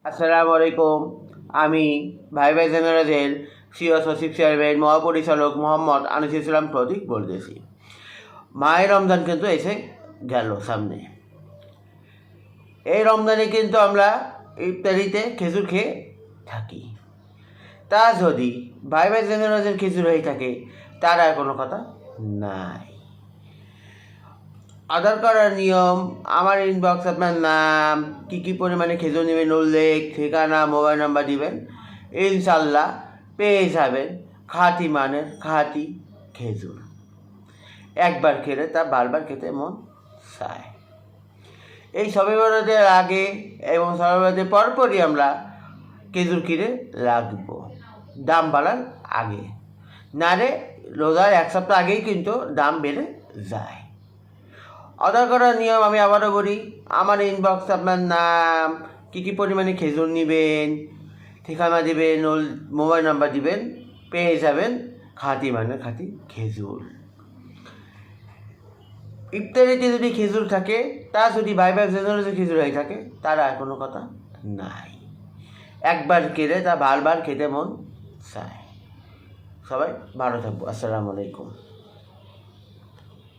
আসসালামু আলাইকুম। আমি ভাই ভাই জেনারেলের সিও সচিব চেয়ারম্যান মহাপরিচালক মোহাম্মদ আনিস ইসলাম প্রতীক বলতেছি। মায়ের রমজান কিন্তু এসে গেল সামনে। এই রমজানে কিন্তু আমরা ইফতারিতে খেজুর খেয়ে থাকি। তা যদি ভাই ভাই জেনারেলের খেজুর হয়ে থাকে তার আর কোনো কথা নাই। আধার কার্ডের নিয়ম, আমার ইনবক্স, আপনার নাম, কী পরিমাণে খেজুর নেবেন উল্লেখ, ঠিকানা, মোবাইল নাম্বার দিবেন, ইনশাল্লাহ পেয়ে যাবেন খাঁটি মানের খাঁটি খেজুর। একবার খেলে তা বারবার খেতে মন চায়। এই শবে বরাতের আগে এবং শবে বরাতের পরপরই আমরা খেজুর কিনে রাখবো, দাম বাড়ার আগে। নারে রোজার এক সপ্তাহ আগেই কিন্তু দাম বেড়ে যায়। অর্ডার করার নিয়ম আমি আবারও বলি, আমার ইনবক্স, আপনার নাম, কী পরিমাণে খেজুর নেবেন, ঠিকানা দেবেন, মোবাইল নাম্বার দিবেন, পেয়ে যাবেন খাঁটি মানে খাঁটি খেজুর। ইফতারিতে যদি খেজুর থাকে, তা যদি ভাই ভাই জেনারেল খেজুর হয়ে থাকে তার আর কোনো কথা নাই। একবার খেলে তা বারবার খেতে মন চায়। সবাই ভালো থাকবো। আসসালামু আলাইকুম।